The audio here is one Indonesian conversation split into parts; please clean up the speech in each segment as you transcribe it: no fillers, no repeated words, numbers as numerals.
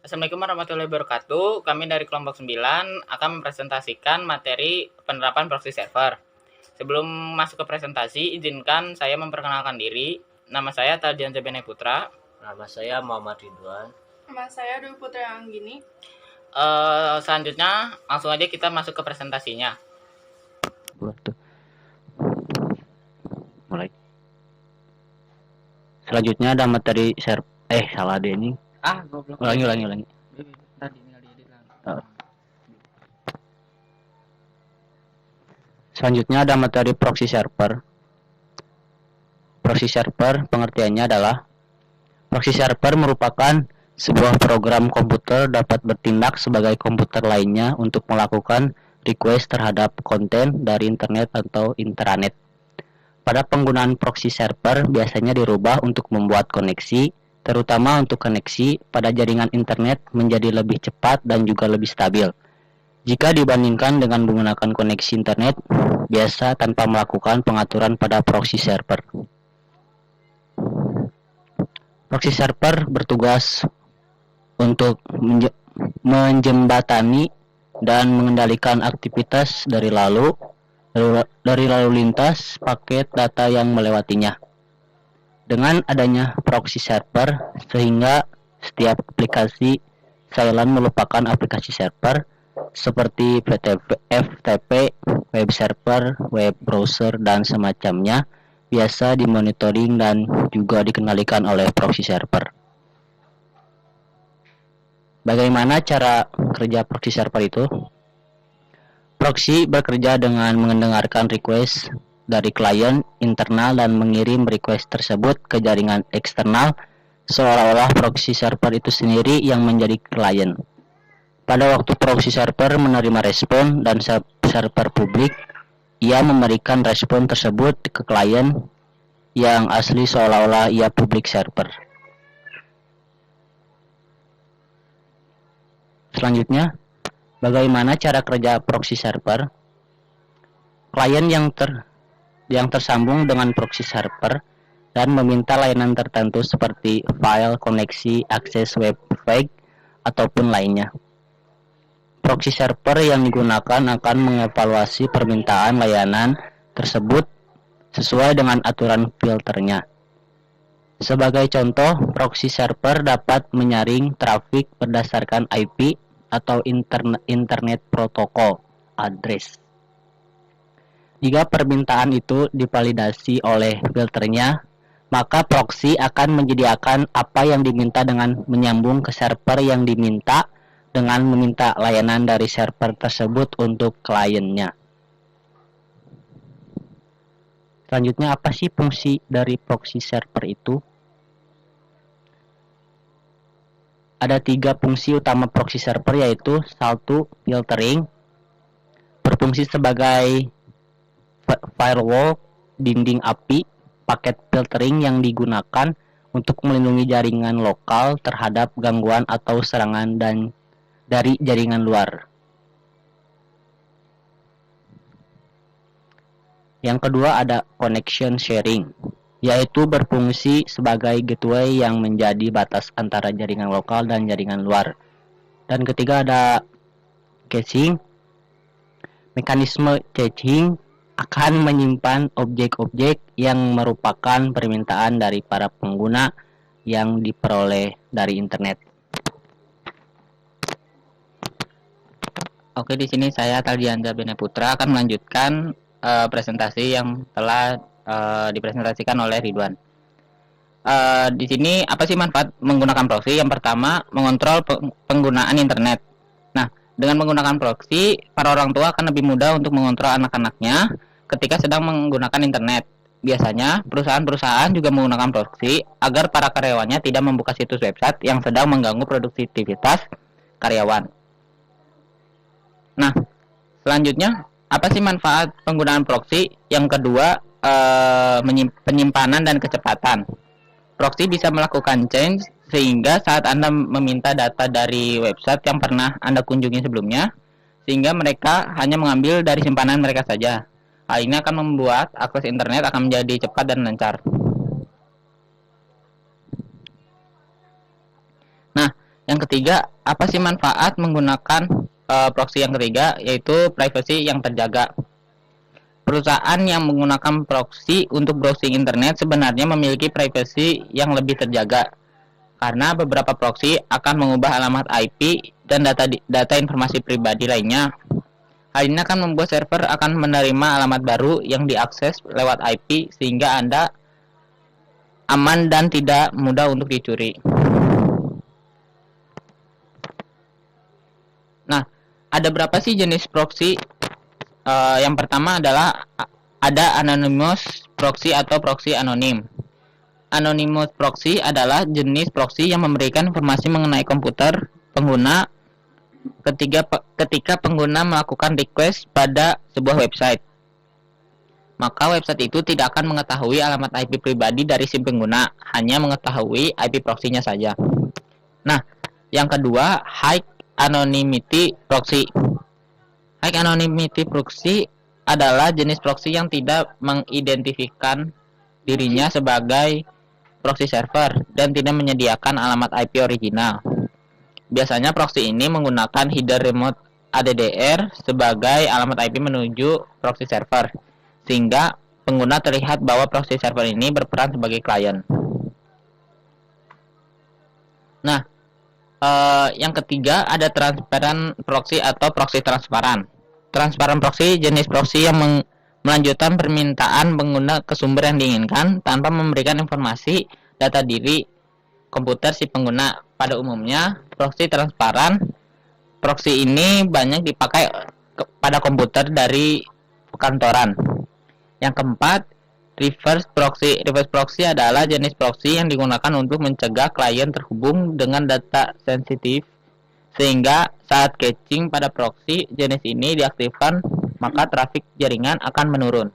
Assalamualaikum warahmatullahi wabarakatuh. Kami dari kelompok 9 akan mempresentasikan materi penerapan proxy server. Sebelum masuk ke presentasi, izinkan saya memperkenalkan diri. Nama saya Taldian Jabene Putra. Nama saya Muhammad Ridwan. Nama saya Dwi Putri Anggini. Selanjutnya, langsung aja kita masuk ke presentasinya. Mulai. Selanjutnya ada materi salah deh ini. Goblok. Ulangi. Selanjutnya ada materi proxy server. Proxy server pengertiannya adalah proxy server merupakan sebuah program komputer dapat bertindak sebagai komputer lainnya untuk melakukan request terhadap konten dari internet atau intranet. Pada penggunaan proxy server biasanya dirubah untuk membuat koneksi, terutama untuk koneksi pada jaringan internet menjadi lebih cepat dan juga lebih stabil. Jika dibandingkan dengan menggunakan koneksi internet biasa tanpa melakukan pengaturan pada proxy server. Proxy server bertugas untuk menjembatani dan mengendalikan aktivitas dari lalu lintas paket data yang melewatinya. Dengan adanya proxy server, sehingga setiap aplikasi silent melupakan aplikasi server seperti FTP, web server, web browser, dan semacamnya biasa dimonitoring dan juga dikendalikan oleh proxy server. Bagaimana cara kerja proxy server itu? Proxy bekerja dengan mendengarkan request dari klien internal dan mengirim request tersebut ke jaringan eksternal seolah-olah proxy server itu sendiri yang menjadi klien. Pada waktu proxy server menerima respon dan server publik, ia memberikan respon tersebut ke klien yang asli seolah-olah ia public server. Selanjutnya, bagaimana cara kerja proxy server? Klien yang tersambung dengan proxy server dan meminta layanan tertentu seperti file, koneksi, akses web page, ataupun lainnya. Proxy server yang digunakan akan mengevaluasi permintaan layanan tersebut sesuai dengan aturan filternya. Sebagai contoh, proxy server dapat menyaring trafik berdasarkan IP atau internet protokol address. Jika permintaan itu divalidasi oleh filternya, maka proxy akan menyediakan apa yang diminta dengan menyambung ke server yang diminta dengan meminta layanan dari server tersebut untuk kliennya. Selanjutnya, apa sih fungsi dari proxy server itu? Ada 3 fungsi utama proxy server, yaitu 1. Filtering, berfungsi sebagai firewall, dinding api, paket filtering yang digunakan untuk melindungi jaringan lokal terhadap gangguan atau serangan dari jaringan luar. Yang kedua ada connection sharing, yaitu berfungsi sebagai gateway yang menjadi batas antara jaringan lokal dan jaringan luar. Dan ketiga ada caching. Mekanisme caching akan menyimpan objek-objek yang merupakan permintaan dari para pengguna yang diperoleh dari internet. Oke, di sini saya Taldian Jabene Putra akan melanjutkan presentasi yang telah dipresentasikan oleh Ridwan. Di sini apa sih manfaat menggunakan proxy? Yang pertama, mengontrol penggunaan internet. Nah, dengan menggunakan proxy, para orang tua akan lebih mudah untuk mengontrol anak-anaknya ketika sedang menggunakan internet. Biasanya, perusahaan-perusahaan juga menggunakan proxy agar para karyawannya tidak membuka situs website yang sedang mengganggu produktivitas karyawan. Nah, selanjutnya, apa sih manfaat penggunaan proxy? Yang kedua, penyimpanan dan kecepatan. Proxy bisa melakukan change sehingga saat Anda meminta data dari website yang pernah Anda kunjungi sebelumnya, sehingga mereka hanya mengambil dari simpanan mereka saja. Hal ini akan membuat akses internet akan menjadi cepat dan lancar. Nah, Yang ketiga, apa sih manfaat menggunakan proxy yang ketiga, yaitu privacy yang terjaga. Perusahaan yang menggunakan proxy untuk browsing internet sebenarnya memiliki privacy yang lebih terjaga, karena beberapa proxy akan mengubah alamat IP dan data informasi pribadi lainnya. Hal ini akan membuat server akan menerima alamat baru yang diakses lewat IP, sehingga Anda aman dan tidak mudah untuk dicuri. Nah, ada berapa sih jenis proxy? Yang pertama adalah ada anonymous proxy atau proxy anonim. Anonymous proxy adalah jenis proxy yang memberikan informasi mengenai komputer pengguna ketika pengguna melakukan request pada sebuah website. Maka website itu tidak akan mengetahui alamat IP pribadi dari si pengguna, hanya mengetahui IP proxy-nya saja. Nah, yang kedua, high anonymity proxy. High anonymity proxy adalah jenis proxy yang tidak mengidentifikkan dirinya sebagai proxy server dan tidak menyediakan alamat IP original. Biasanya proxy ini menggunakan header remote ADDR sebagai alamat IP menuju proxy server, sehingga pengguna terlihat bahwa proxy server ini berperan sebagai klien. Nah, yang ketiga ada transparent proxy atau proxy transparan. Transparan proxy jenis proxy yang melanjutkan permintaan pengguna ke sumber yang diinginkan tanpa memberikan informasi data diri komputer si pengguna. Pada umumnya, proxy transparan proxy ini banyak dipakai pada komputer dari perkantoran. Yang keempat, reverse proxy. Reverse proxy adalah jenis proxy yang digunakan untuk mencegah klien terhubung dengan data sensitif, sehingga saat caching pada proxy jenis ini diaktifkan, maka trafik jaringan akan menurun.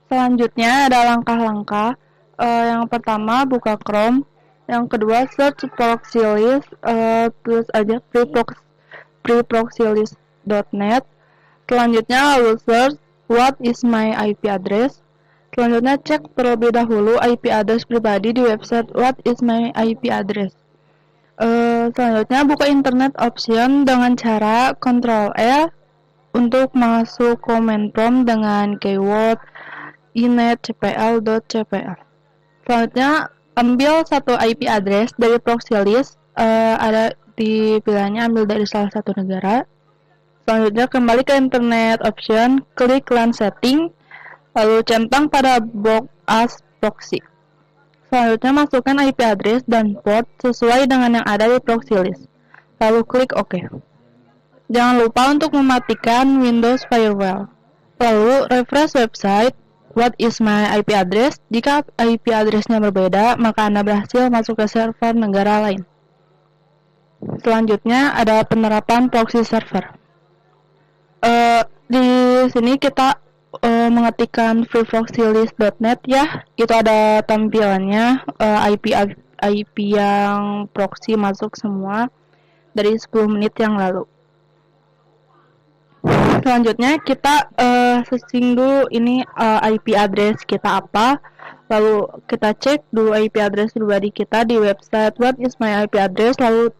Selanjutnya ada langkah-langkah. Yang pertama, buka Chrome. Yang kedua, search proxy list. Tulis aja freeproxylist.net. Selanjutnya, lalu search what is my IP address. Selanjutnya, cek terlebih dahulu IP address pribadi di website what is my IP address. Selanjutnya, buka internet option dengan cara Ctrl+R untuk masuk command prompt dengan keyword inetcpl.cpl. Selanjutnya, ambil satu IP address dari proxy list. Ada di pilihannya ambil dari salah satu negara. Selanjutnya, kembali ke internet option, klik LAN setting, lalu centang pada box as proxy. Selanjutnya, masukkan IP address dan port sesuai dengan yang ada di proxy list. Lalu klik OK. Jangan lupa untuk mematikan Windows Firewall. Lalu, refresh website what is my IP address. Jika IP address-nya berbeda, maka Anda berhasil masuk ke server negara lain. Selanjutnya, ada penerapan proxy server. Di sini kita mengetikkan freeproxylist.net ya, itu ada tampilannya IP yang proxy masuk semua dari 10 menit yang lalu. Selanjutnya kita searching dulu ini IP address kita apa, lalu kita cek dulu IP address pribadi kita di website what is my IP address, lalu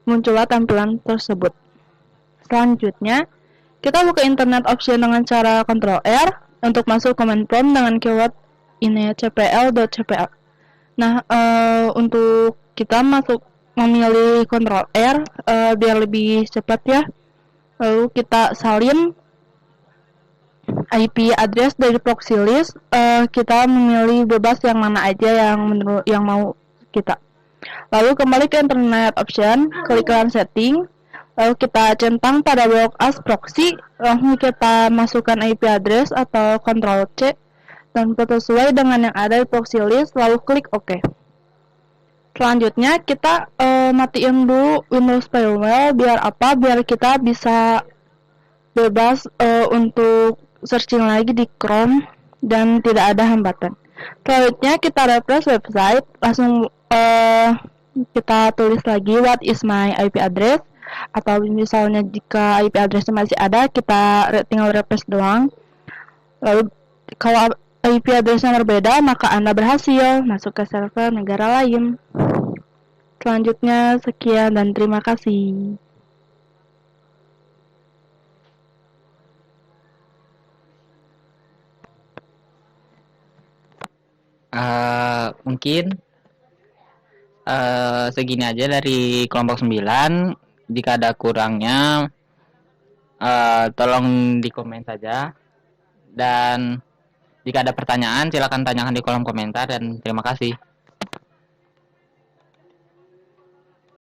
muncullah tampilan tersebut. Selanjutnya, kita buka internet option dengan cara Ctrl+R untuk masuk command prompt dengan keyword inetcpl.cpl. Nah, untuk kita memilih Ctrl+R biar lebih cepat ya. Lalu kita salin IP address dari proxy list. Kita memilih bebas yang mana aja yang mau kita. Lalu kembali ke internet option, klik LAN setting. Lalu kita centang pada box as proxy, langsung kita masukkan IP address atau Ctrl+C dan sesuai dengan yang ada di proxy list, lalu klik OK. Selanjutnya kita matiin dulu Windows Firewall, biar apa? Biar kita bisa bebas untuk searching lagi di Chrome dan tidak ada hambatan. Selanjutnya kita refresh website, langsung kita tulis lagi what is my IP address. Atau misalnya jika IP address masih ada, kita tinggal refresh doang. Lalu kalau IP address-nya berbeda, maka Anda berhasil masuk ke server negara lain. Selanjutnya, sekian dan terima kasih. Mungkin segini aja dari kelompok 9. Jika ada kurangnya, tolong di komen saja. Dan jika ada pertanyaan, silakan tanyakan di kolom komentar dan terima kasih.